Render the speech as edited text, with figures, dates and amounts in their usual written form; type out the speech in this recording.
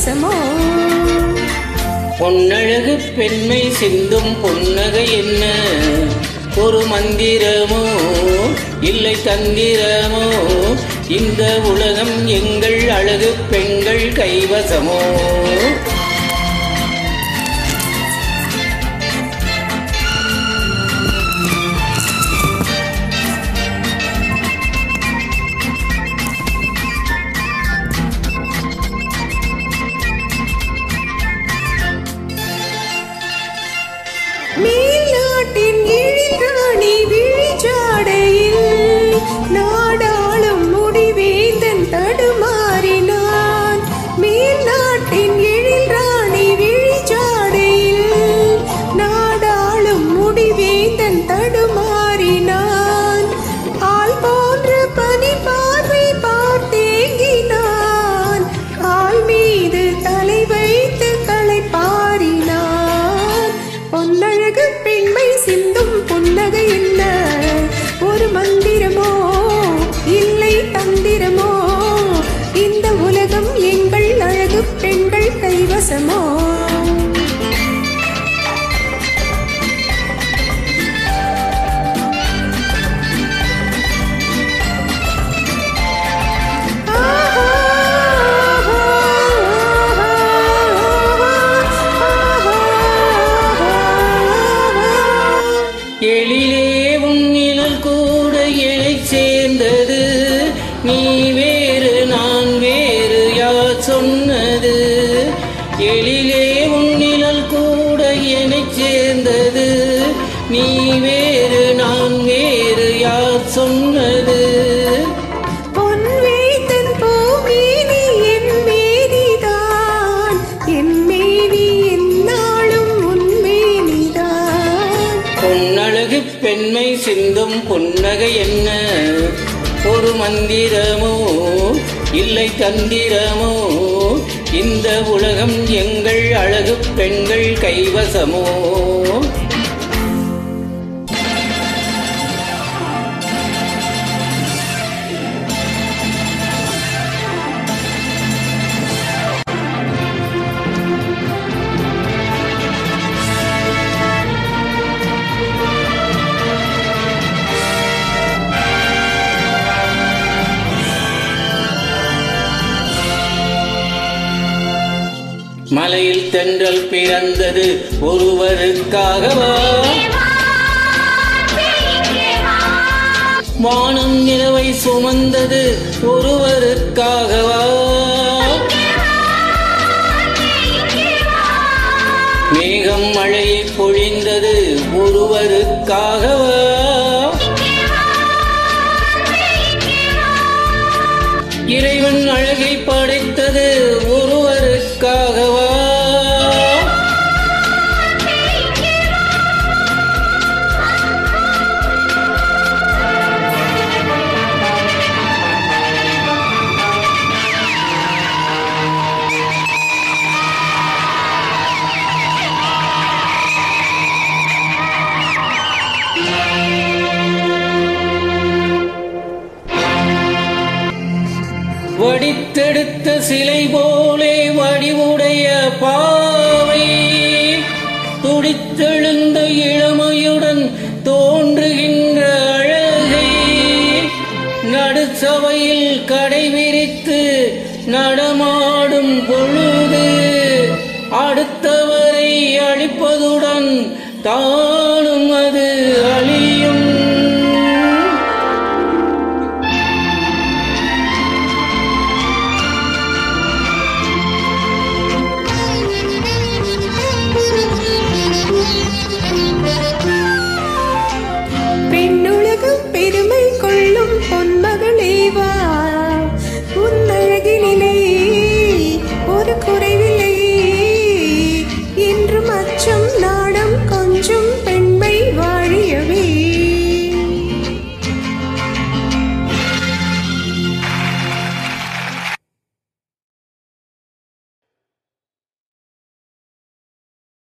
கைவசமோ? பொன்னழகு பெண்மை சிந்தும் புன்னகை என்ன? ஒரு மந்திரமோ இல்லை தந்திரமோ? இந்த உலகம் எங்கள் அழகு பெண்கள் கைவசமோ? மேல்நாட்டின் எழில்ராணி விழிச்சாடையில் நாடாளும் முடிவேந்தன் தடுமாறினான். மேல்நாட்டின் எழில்ராணி விழிச்சாடையில் நாடாளும் முடிவேந்தன் தடுமாறினான். ஆள் போன்ற பனி பார்வை பார்த்தேங்கினான். கால் மீது தலை வைத்து களைப்பாரினான். பொன்னழகு பெண்மை சிந்தும் புன்னகை என்ன? ஒரு மந்திரமோ இல்லை தந்திரமோ? இந்த உலகம் எங்கள் அழகு பெண்கள் கைவசமோ? எழிலே உன்னிழல் கூட என்னை சேர்ந்தது. நீ வேறு நான் வேறு யார் சொன்னது? எழிலே உன்னிழல் கூட என்னை சேர்ந்தது. நீ வேறு நான் வேறு யார் சொன்னது? பொன்னழகு பெண்மை சிந்தும் புன்னகை என்ன? ஒரு மந்திரமோ இல்லை தந்திரமோ? இந்த உலகம் எங்கள் அழகு பெண்கள் கைவசமோ? மலையில் தென்றல் பிறந்தது ஒருவருக்காகவா? வானம் நிலவை சுமந்தது ஒருவருக்காகவா? மேகம் மழையை பொழிந்தது ஒருவருக்காகவா? இறைவன் அழகை படைத்தது ஒருவருக்காகவா? வடித்தெடுத்த சிலை போலே வடிவுடைய பாவை, துடித்தெழுந்த இளமையுடன் தோன்றுகின்ற அழகை, நடுச்சபையில் கடை விரித்து நடமாடும் பொழுது அடுத்தவரை அழிப்பதுடன் தானும் அது அழியும்.